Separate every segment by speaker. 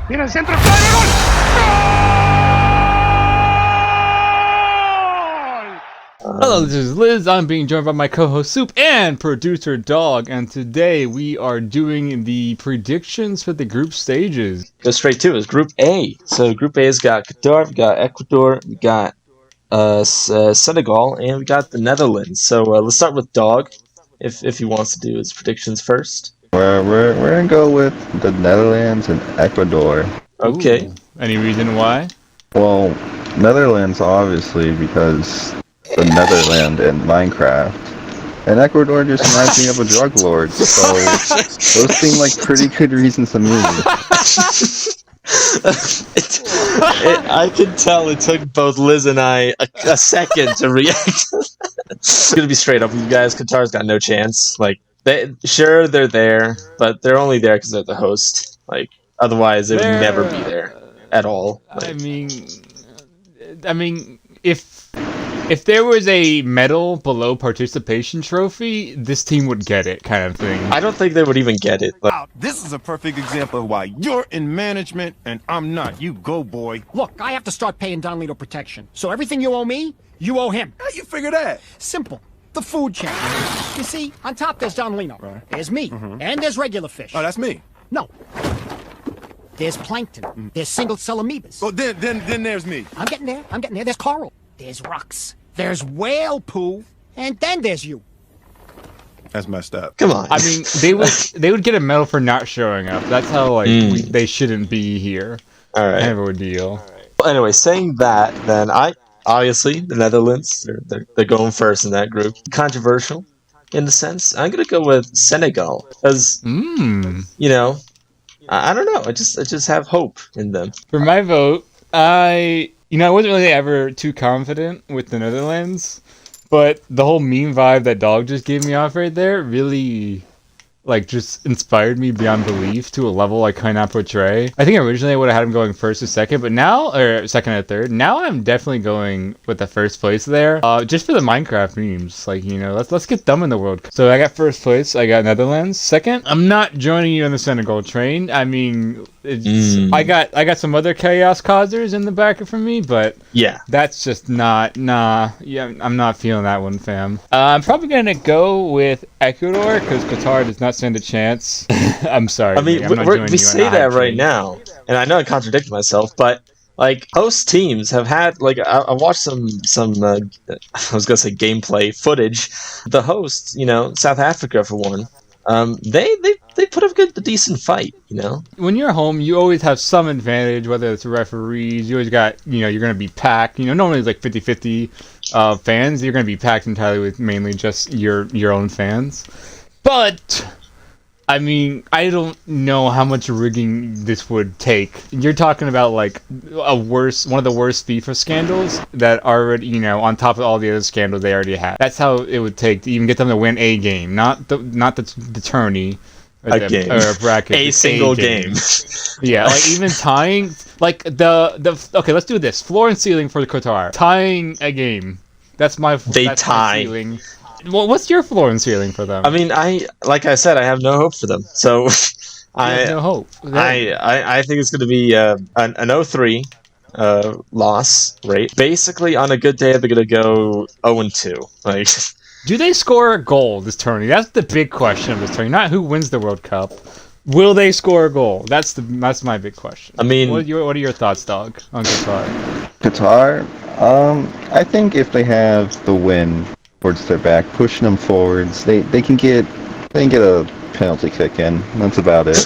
Speaker 1: Viene el centro, clave, gol.
Speaker 2: Hello, this is Liz. I'm being joined by my co-host Soup and producer Dog, and today we are doing the predictions for the group stages.
Speaker 3: Go straight to it. It's Group A. So Group A's got Qatar, we got Ecuador, we got Senegal, and we got the Netherlands. So let's start with Dog, if he wants to do his predictions first.
Speaker 4: We're gonna go with the Netherlands and Ecuador.
Speaker 3: Okay.
Speaker 2: Ooh. Any reason why?
Speaker 4: Well, Netherlands obviously because the Netherland in Minecraft, and Ecuador just reminds me of a drug lord. So those seem like pretty good reasons to me.
Speaker 3: I can tell it took both Liz and I a second to react. It's gonna be straight up with you guys. Qatar's got no chance. Like, they're there, but they're only there because they're the host. Like, otherwise they would never be there at all. Like,
Speaker 2: I mean, if there was a medal below participation trophy, this team would get it, kind of thing.
Speaker 3: I don't think they would even get it. Like,
Speaker 5: This is a perfect example of why you're in management and I'm not. You go, boy.
Speaker 6: Look, I have to start paying Don Lito protection. So everything you owe me, you owe him.
Speaker 5: How you figure that?
Speaker 6: Simple. The food chain. You see, on top there's Don Lino.
Speaker 5: Right.
Speaker 6: There's me. And there's regular fish.
Speaker 5: Oh, that's me.
Speaker 6: No. There's plankton. There's single-cell amoebas.
Speaker 5: Oh, then there's me.
Speaker 6: I'm getting there. There's coral. There's rocks. There's whale poo. And then there's you.
Speaker 5: That's messed up.
Speaker 3: come on.
Speaker 2: I mean, they would get a medal for not showing up. That's how they shouldn't be here.
Speaker 3: all right.
Speaker 2: Kind of a deal.
Speaker 3: Well, anyway, saying that, then obviously the Netherlands, they're going first in that group. Controversial, in a sense. I'm gonna go with Senegal because you know, I don't know. I just have hope in them.
Speaker 2: For my vote, I wasn't really ever too confident with the Netherlands, but the whole meme vibe that Dog just gave me off right there really, just inspired me beyond belief to a level I cannot portray. I think originally I would have had him going first or second, but now, or second or third, now I'm definitely going with the first place there. Just for the Minecraft memes, let's get them in the World Cup. So I got first place, I got Netherlands. Second, I'm not joining you on the Senegal train. I mean, I got some other chaos causers in the back for me, but
Speaker 3: Yeah.
Speaker 2: that's just I'm not feeling that one, fam. I'm probably gonna go with Ecuador because Qatar does not stand a chance. I'm sorry.
Speaker 3: I mean,
Speaker 2: I'm not joining
Speaker 3: we
Speaker 2: you
Speaker 3: say
Speaker 2: on the
Speaker 3: that
Speaker 2: hype
Speaker 3: right
Speaker 2: train.
Speaker 3: now, and I know I contradict myself, but host teams have had I watched some I was gonna say gameplay footage. The hosts, South Africa for one, they put up a decent fight.
Speaker 2: When you're home, you always have some advantage, whether it's referees. You always got, you're gonna be packed. Normally it's like 50-50 fans. You're gonna be packed entirely with mainly just your own fans. But I mean, I don't know how much rigging this would take. You're talking about one of the worst FIFA scandals that already, on top of all the other scandals they already had. That's how it would take to even get them to win a game, not the tourney.
Speaker 3: Game.
Speaker 2: Or a bracket.
Speaker 3: A single game.
Speaker 2: Yeah, even tying, okay, let's do this. Floor and ceiling for Qatar. Tying a game. That's my ceiling. Well, what's your floor and ceiling for them?
Speaker 3: I mean, like I said, I have no hope for them. So
Speaker 2: I have no hope.
Speaker 3: I think it's going to be an 0-3 loss rate. Basically, on a good day, they're going to go 0-2.
Speaker 2: Do they score a goal this tourney? That's the big question of this tourney. Not who wins the World Cup. Will they score a goal? That's my big question.
Speaker 3: I mean,
Speaker 2: what are your thoughts, Dog, on Qatar?
Speaker 4: Qatar, I think if they have the win towards their back, pushing them forwards, they can get a penalty kick in. That's about it.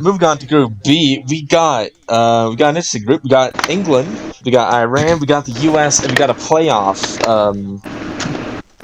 Speaker 3: Moving on to Group B, we got an interesting group. We got England, we got Iran, we got the U.S., and we got a playoff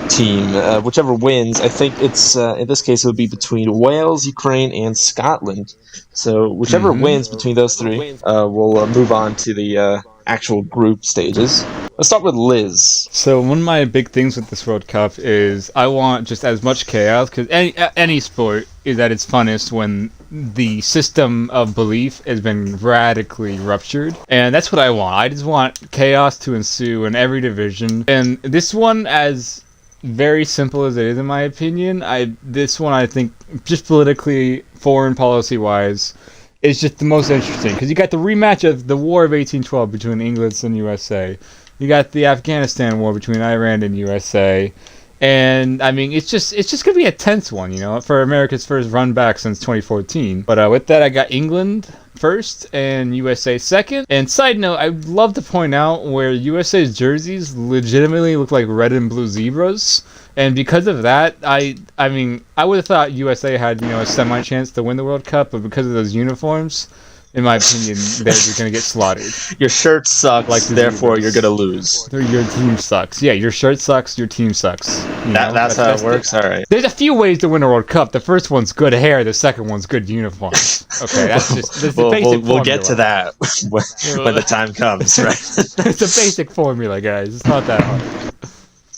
Speaker 3: team. Whichever wins, I think it's in this case it would be between Wales, Ukraine, and Scotland. So whichever wins between those three, will move on to the actual group stages. Let's start with Liz.
Speaker 2: So one of my big things with this World Cup is I want just as much chaos, because any sport is at its funnest when the system of belief has been radically ruptured, and that's what I want. I just want chaos to ensue in every division, and this one, as very simple as it is in my opinion, this one I think just politically foreign policy wise, is just the most interesting because you got the rematch of the War of 1812 between England and USA. You got the Afghanistan War between Iran and USA. And I mean, it's just gonna be a tense one, for America's first run back since 2014. But with that, I got England first and USA second. And side note, I'd love to point out where USA's jerseys legitimately look like red and blue zebras. And because of that, I mean, I would have thought USA had a semi chance to win the World Cup, but because of those uniforms, in my opinion, they're just gonna get slaughtered.
Speaker 3: Your shirt sucks, therefore you're gonna lose.
Speaker 2: Your team sucks. Yeah, your shirt sucks, your team sucks.
Speaker 3: That's how it works? Alright.
Speaker 2: There's a few ways to win a World Cup. The first one's good hair, the second one's good uniforms. Okay, that's the basic
Speaker 3: we'll get to that when the time comes, right?
Speaker 2: It's a basic formula, guys. It's not that hard.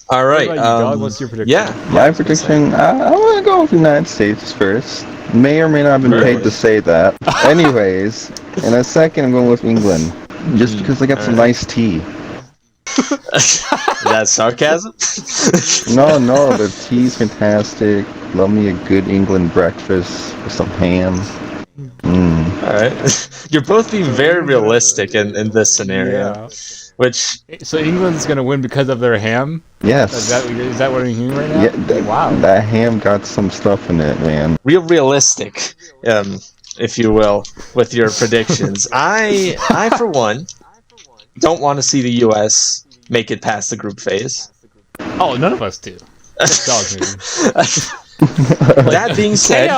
Speaker 3: Alright,
Speaker 2: what about you, Dog? What's your prediction?
Speaker 3: Yeah.
Speaker 4: My prediction, I want to go with the United States first. May or may not have been paid to say that. Anyways, in a second, I'm going with England. Just because they got some nice tea.
Speaker 3: Is that sarcasm?
Speaker 4: No, the tea's fantastic. Love me a good England breakfast with some ham.
Speaker 3: Alright. You're both being very realistic in this scenario.
Speaker 2: Yeah.
Speaker 3: Which...
Speaker 2: So England's gonna win because of their ham?
Speaker 4: Yes.
Speaker 2: Is that what you're hearing right now?
Speaker 4: Yeah,
Speaker 2: wow.
Speaker 4: That ham got some stuff in it, man.
Speaker 3: Real realistic, if you will, with your predictions. I for one, don't want to see the U.S. make it past the group phase.
Speaker 2: Oh, none of us do. Just Dog maybe.
Speaker 3: That being said...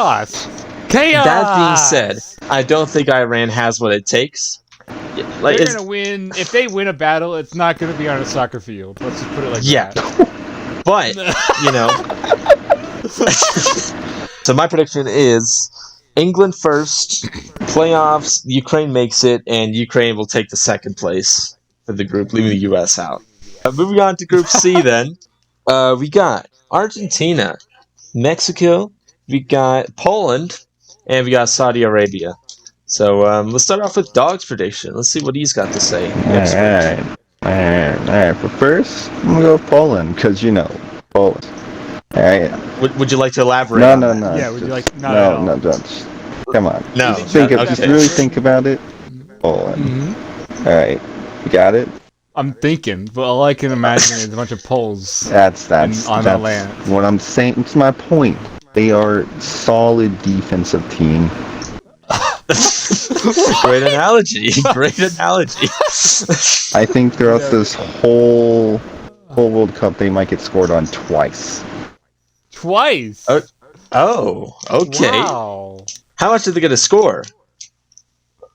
Speaker 2: Chaos!
Speaker 3: That being said, I don't think Iran has what it takes.
Speaker 2: They're gonna win. If they win a battle, it's not gonna be on a soccer field. Let's just put it like that.
Speaker 3: But so my prediction is England first, playoffs. Ukraine makes it, and Ukraine will take the second place for the group, leaving the U.S. out. Moving on to Group C, then we got Argentina, Mexico, we got Poland, and we got Saudi Arabia. So let's start off with Dog's prediction. Let's see what he's got to say.
Speaker 4: Alright. For first, I'm gonna go with Poland, because Poland. Alright.
Speaker 3: Would you like to elaborate?
Speaker 4: No.
Speaker 2: Yeah, would you like not at all?
Speaker 4: No, don't. Come on.
Speaker 3: No.
Speaker 4: Just really think about it. Poland. Alright. You got it?
Speaker 2: I'm thinking, but all I can imagine is a bunch of Poles.
Speaker 4: That's
Speaker 2: on the land.
Speaker 4: What I'm saying. It's my point. They are solid defensive team.
Speaker 3: Great analogy.
Speaker 4: I think throughout this whole World Cup, they might get scored on twice.
Speaker 2: Twice?
Speaker 3: Oh, okay.
Speaker 2: Wow.
Speaker 3: How much are they going to score?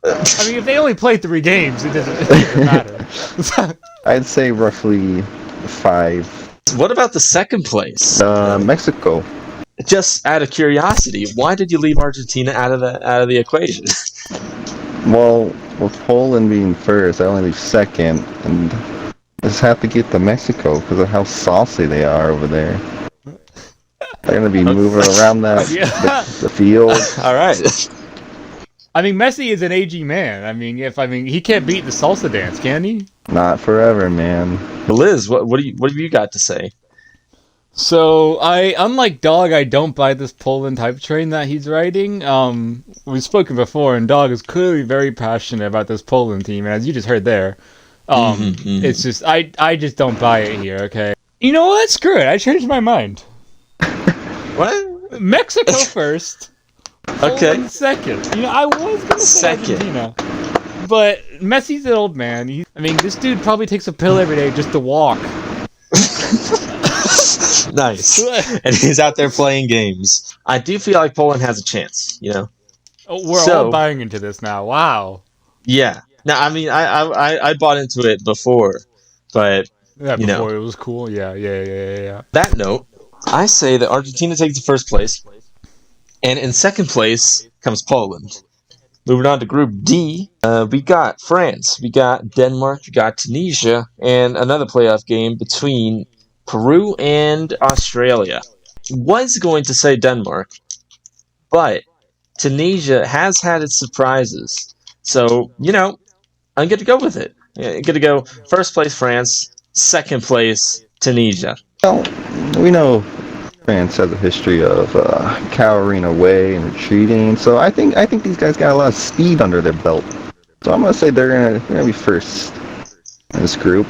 Speaker 2: I mean, if they only play 3 games, it doesn't matter.
Speaker 4: I'd say roughly 5.
Speaker 3: What about the second place?
Speaker 4: Mexico.
Speaker 3: Just out of curiosity, why did you leave Argentina out of the equation?
Speaker 4: Well, with Poland being first, I only leave second, and I just have to get to Mexico because of how saucy they are over there. They're gonna be moving around the field.
Speaker 3: All right.
Speaker 2: I mean, Messi is an aging man. I mean, he can't beat the salsa dance, can he?
Speaker 4: Not forever, man.
Speaker 3: Liz, what have you got to say?
Speaker 2: So, unlike Dog, I don't buy this Poland hype train that he's riding. We've spoken before, and Dog is clearly very passionate about this Poland team, and as you just heard there, it's just, I just don't buy it here, okay? You know what? Screw it. I changed my mind.
Speaker 3: What?
Speaker 2: Mexico first.
Speaker 3: Okay.
Speaker 2: Poland second. I was going to say Argentina. But Messi's an old man. This dude probably takes a pill every day just to walk.
Speaker 3: Nice. And he's out there playing games. I do feel like Poland has a chance,
Speaker 2: Oh, we're all buying into this now. Wow.
Speaker 3: Yeah. Now, I bought into it before, but
Speaker 2: before it was cool. Yeah.
Speaker 3: That note, I say that Argentina takes the first place, and in second place comes Poland. Moving on to Group D, we got France, we got Denmark, we got Tunisia, and another playoff game between Peru and Australia. Was going to say Denmark, but Tunisia has had its surprises. So, I'm going to go with it. I'm going to go first place France, second place Tunisia.
Speaker 4: Well, we know France has a history of cowering away and retreating. So I think these guys got a lot of speed under their belt. So I'm gonna say they're gonna be first in this group.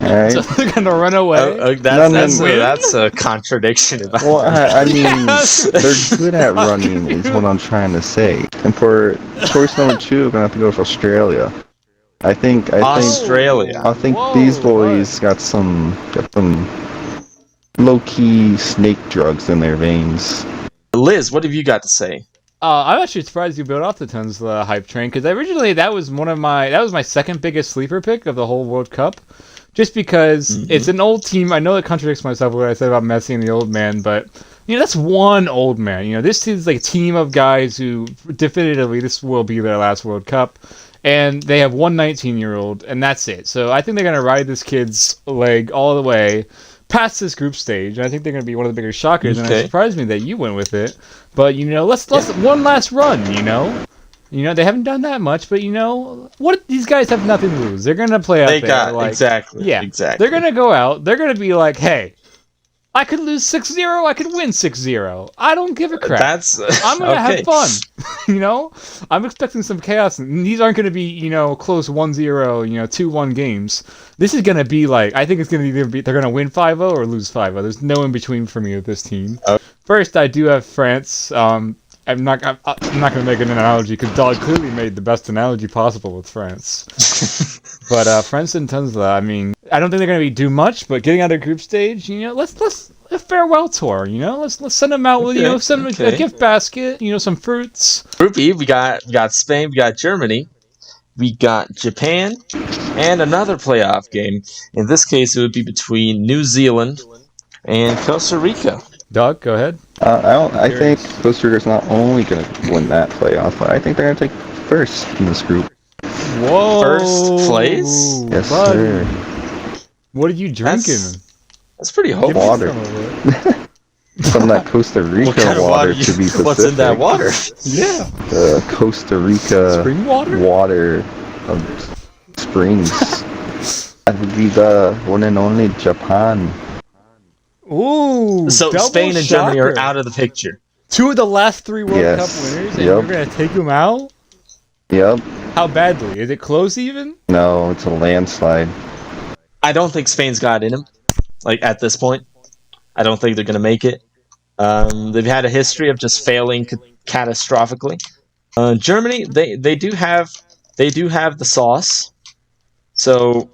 Speaker 4: All right.
Speaker 2: So they're gonna run away.
Speaker 3: That's a contradiction.
Speaker 4: Well, I mean,
Speaker 2: Yes.
Speaker 4: they're good at running, is what I'm trying to say. And for choice number 2, we're gonna have to go with Australia. I think
Speaker 3: Australia.
Speaker 4: Whoa, these boys got some low-key snake drugs in their veins.
Speaker 3: Liz, what have you got to say?
Speaker 2: I'm actually surprised you built off the Tesla hype train because originally that was my second biggest sleeper pick of the whole World Cup, just because it's an old team. I know it contradicts myself what I said about Messi and the old man, but that's one old man. This is like a team of guys who definitively this will be their last World Cup, and they have one 19-year-old, and that's it. So I think they're gonna ride this kid's leg all the way past this group stage, and I think they're going to be one of the bigger shockers. And it surprised me that you went with it. But let's one last run. They haven't done that much, but what? These guys have nothing to lose. They're going to play out there.
Speaker 3: Exactly.
Speaker 2: Yeah,
Speaker 3: exactly.
Speaker 2: They're going to go out. They're going to be like, hey, I could lose 6-0. I could win 6-0. I don't give a crap. I'm going to have fun. I'm expecting some chaos. And these aren't going to be, close 1-0, 2-1 games. This is going to be like, I think it's going to either be, they're going to win 5-0 or lose 5-0. There's no in between for me with this team. First, I do have France. I'm not going to make an analogy because Dog clearly made the best analogy possible with France. But France and Tesla, I mean, I don't think they're going to do much, but getting out of group stage, let's a farewell tour, let's send them out with, send them a gift basket, some fruits.
Speaker 3: Group E, we got Spain, we got Germany, we got Japan, and another playoff game. In this case, it would be between New Zealand and Costa Rica.
Speaker 2: Doug, go ahead.
Speaker 4: I think Costa Rica's not only going to win that playoff, but I think they're going to take first in this group.
Speaker 2: Whoa!
Speaker 3: First place?
Speaker 4: Yes,
Speaker 2: bud.
Speaker 4: sir.
Speaker 2: What are you drinking?
Speaker 3: That's pretty hopeful.
Speaker 4: Water. From that Costa Rica
Speaker 3: What kind of
Speaker 4: water, to be specific.
Speaker 3: What's in that water?
Speaker 2: Yeah.
Speaker 4: Costa Rica
Speaker 2: Spring water?
Speaker 4: Water of springs. That would be the one and only Japan.
Speaker 2: Ooh.
Speaker 3: So
Speaker 2: double
Speaker 3: Spain and
Speaker 2: shocker.
Speaker 3: Germany are out of the picture.
Speaker 2: 2 of the last 3 World
Speaker 4: Yes.
Speaker 2: Cup winners, and
Speaker 4: Yep.
Speaker 2: we're gonna take them out.
Speaker 4: Yep.
Speaker 2: How badly? Is it close even?
Speaker 4: No, it's a landslide.
Speaker 3: I don't think Spain's got it in them. Like at this point, I don't think they're going to make it. They've had a history of just failing catastrophically. Germany, they do have the sauce, so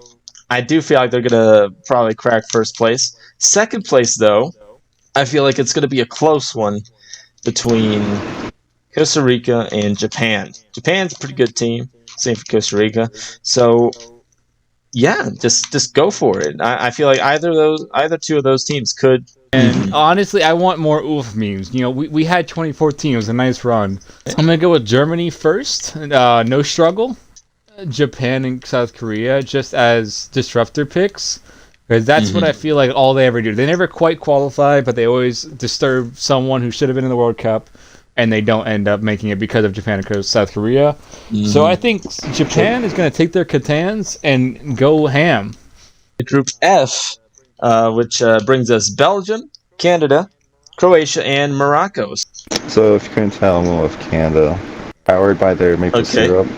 Speaker 3: I do feel like they're going to probably crack first place. Second place, though, I feel like it's going to be a close one between Costa Rica and Japan. Japan's a pretty good team. Same for Costa Rica. So, yeah, just go for it. I feel like either 2 of those teams could.
Speaker 2: And honestly, I want more oof memes. We had 2014. It was a nice run. I'm gonna go with Germany first. No struggle. Japan and South Korea just as disruptor picks. Because that's what I feel like all they ever do. They never quite qualify, but they always disturb someone who should have been in the World Cup, and they don't end up making it because of Japan and South Korea. So I think Japan is going to take their Catans and go ham.
Speaker 3: Group F, which brings us Belgium, Canada, Croatia, and Morocco.
Speaker 4: So if you couldn't tell, I'm going with Canada. Powered by their maple syrup.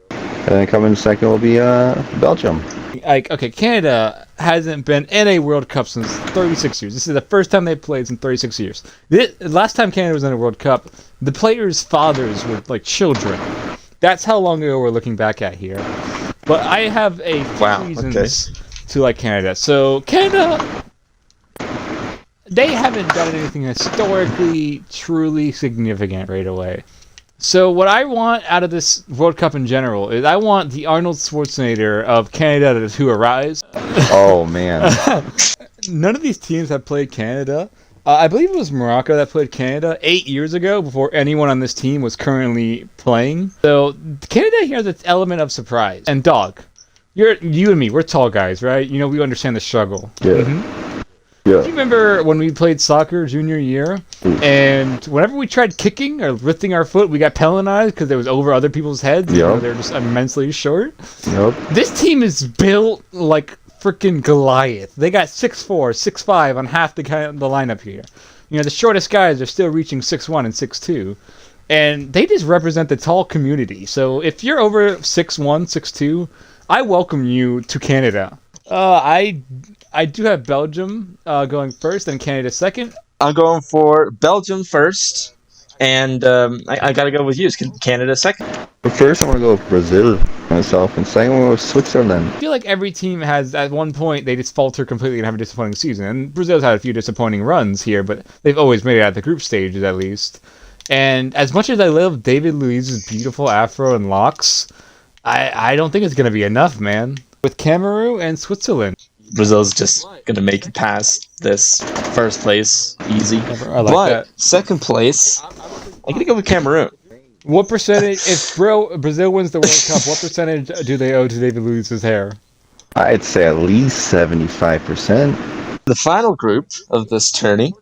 Speaker 4: And then coming second will be Belgium.
Speaker 2: Canada hasn't been in a World Cup since 36 years. This is the first time they've played in 36 years. Last time Canada was in a World Cup, the players' fathers were like children. That's how long ago we're looking back at here. But I have a few reasons to like Canada. So Canada, they haven't done anything historically, truly significant right away. So what I want out of this World Cup in general is I want the Arnold Schwarzenegger of Canada to arise.
Speaker 4: Oh, man.
Speaker 2: None of these teams have played Canada. I believe it was Morocco that played Canada 8 years ago before anyone on this team was currently playing. So Canada here has its element of surprise. And Dog, you and me, we're tall guys, right? We understand the struggle.
Speaker 4: Yeah.
Speaker 2: Do you remember when we played soccer junior year, and whenever we tried kicking or lifting our foot, we got penalized because it was over other people's heads? They're just immensely short.
Speaker 4: Yep.
Speaker 2: This team is built like freaking Goliath. They got 6'4", 6'5" on half the lineup here. You know, the shortest guys are still reaching 6'1" and 6'2", and they just represent the tall community. So if you're over 6'1", 6'2", I welcome you to Canada. I do have Belgium going first and Canada second.
Speaker 3: I'm going for Belgium first, and I gotta go with you. It's Canada second.
Speaker 4: But first, I want to go with Brazil myself, and second, I want to go with Switzerland.
Speaker 2: I feel like every team has, at one point, they just falter completely and have a disappointing season. And Brazil's had a few disappointing runs here, but they've always made it out of the group stages, at least. And as much as I love David Luiz's beautiful afro and locks, I don't think it's going to be enough, man. With Cameroon and Switzerland.
Speaker 3: Brazil's just gonna make it past this first place easy.
Speaker 2: I like
Speaker 3: But
Speaker 2: that.
Speaker 3: second place, I'm gonna go with Cameroon.
Speaker 2: What percentage, if Brazil wins the World Cup, what percentage do they owe to David Luiz's hair?
Speaker 4: I'd say at least 75%.
Speaker 3: The final group of this tourney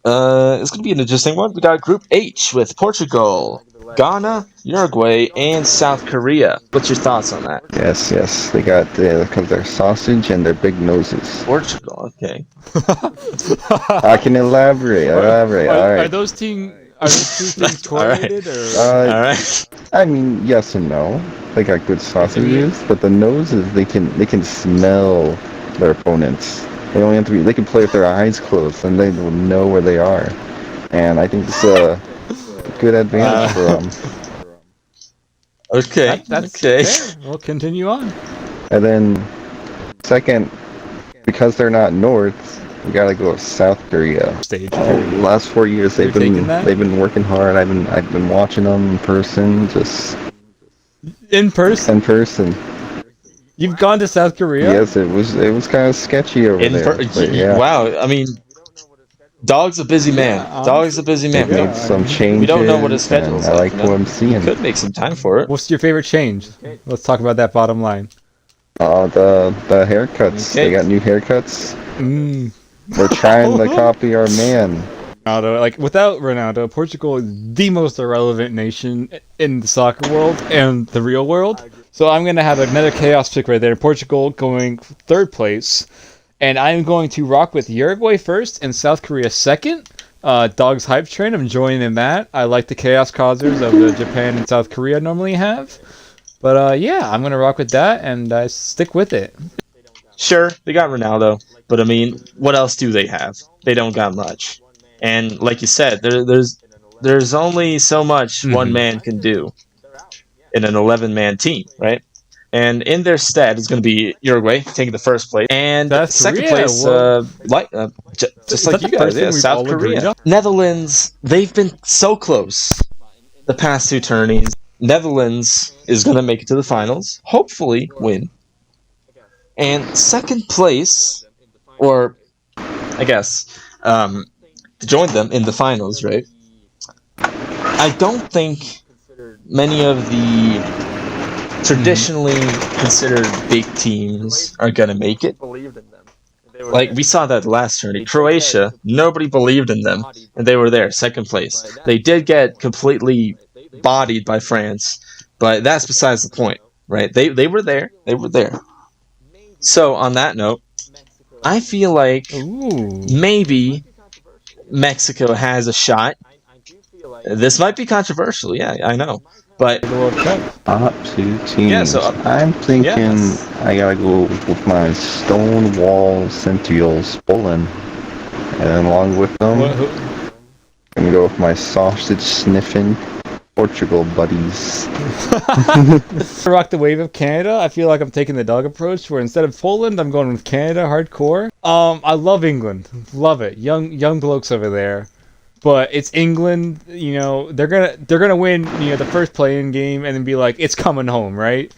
Speaker 3: is going to be an interesting one. We got Group H with Portugal, Ghana, Uruguay, and South Korea. What's your thoughts on that?
Speaker 4: Yes. They got their sausage and their big noses.
Speaker 3: Portugal, okay.
Speaker 4: I can elaborate. All
Speaker 2: Are
Speaker 4: right.
Speaker 2: those two things
Speaker 3: All right.
Speaker 2: correlated? Or?
Speaker 3: All right.
Speaker 4: I mean, yes and no. They got good sausages, but the noses they can smell their opponents. They only have to be. They can play with their eyes closed, and they will know where they are. And I think it's a good advantage for them.
Speaker 3: Okay.
Speaker 2: That's
Speaker 3: okay.
Speaker 2: fair. We'll continue on.
Speaker 4: And then, second, because they're not North, we gotta go with South Korea.
Speaker 2: Stage.
Speaker 4: The last 4 years
Speaker 2: You're taking that?
Speaker 4: they've been working hard. I've been watching them in person, just
Speaker 2: In person?
Speaker 4: in person.
Speaker 2: You've gone to South Korea?
Speaker 4: Yes, it was kind of sketchy over there. But yeah,
Speaker 3: Wow. I mean, Dog's a busy man. Dog's a busy man.
Speaker 2: Yeah.
Speaker 4: made some changes.
Speaker 3: We don't know what his schedule is
Speaker 4: and I like
Speaker 3: like,
Speaker 4: what I'm seeing.
Speaker 3: Could make some time for it.
Speaker 2: What's your favorite change? Let's talk about that bottom line.
Speaker 4: The haircuts.
Speaker 3: Okay.
Speaker 4: They got new haircuts. They're trying to copy our man.
Speaker 2: Ronaldo, like without Ronaldo, Portugal is the most irrelevant nation in the soccer world and the real world. So I'm gonna have another chaos pick right there. Portugal going third place, and I'm going to rock with Uruguay first and South Korea second. Dog's hype train. I'm joining in that. I like the chaos causers of the Japan and South Korea normally have. But yeah, I'm gonna rock with that and stick with it.
Speaker 3: Sure, they got Ronaldo, but I mean, what else do they have? They don't got much. And like you said, there's only so much one man can do in an 11-man team, right? And in their stead is going to be Uruguay taking the first place, and
Speaker 2: That's
Speaker 3: second
Speaker 2: Korea,
Speaker 3: place,
Speaker 2: well-
Speaker 3: just like
Speaker 2: that
Speaker 3: you
Speaker 2: the
Speaker 3: guys,
Speaker 2: first
Speaker 3: yeah,
Speaker 2: thing we've
Speaker 3: South
Speaker 2: all agreed
Speaker 3: Korea,
Speaker 2: on?
Speaker 3: Netherlands. They've been so close the past two tourneys. Netherlands is going to make it to the finals, hopefully win. And second place, or I guess, to join them in the finals, right? I don't think many of the traditionally considered big teams are going to make it. Like, we saw that last tourney. Croatia, nobody believed in them, and they were there, second place. They did get completely bodied by France, but that's besides the point, right? They were there. They were there. So, on that note, I feel like maybe Mexico has a shot. This might be controversial, yeah, I know. But
Speaker 2: The World Cup.
Speaker 4: Top two teams.
Speaker 3: Yeah, so,
Speaker 4: I'm thinking
Speaker 3: yes.
Speaker 4: I gotta go with my Stonewall Centrioles, Poland. And along with them, I'm gonna go with my sausage sniffing Portugal buddies.
Speaker 2: Rock the wave of Canada. I feel like I'm taking the dog approach, where instead of Poland, I'm going with Canada hardcore. I love England, love it. Young blokes over there, but it's England. You know, they're gonna win. You know, the first play-in game, and then be like, it's coming home, right?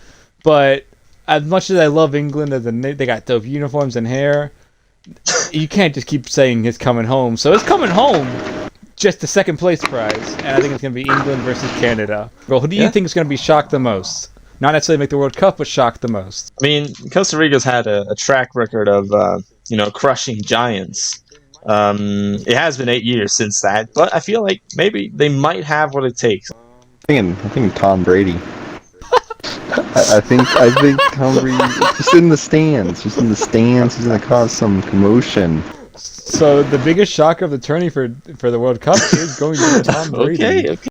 Speaker 2: But as much as I love England, they got dope uniforms and hair, you can't just keep saying it's coming home. So it's coming home. Just the second place prize, and I think it's going to be England versus Canada. Bro, who do you think is going to be shocked the most? Not necessarily make the World Cup, but shocked the most.
Speaker 3: I mean, Costa Rica's had a track record of, crushing giants. It has been 8 years since that, but I feel like maybe they might have what it takes.
Speaker 4: I'm thinking Tom Brady. I think Tom Brady just in the stands. He's gonna cause some commotion.
Speaker 2: So the biggest shock of the tourney for the World Cup is going to be Tom Brady.
Speaker 3: Okay.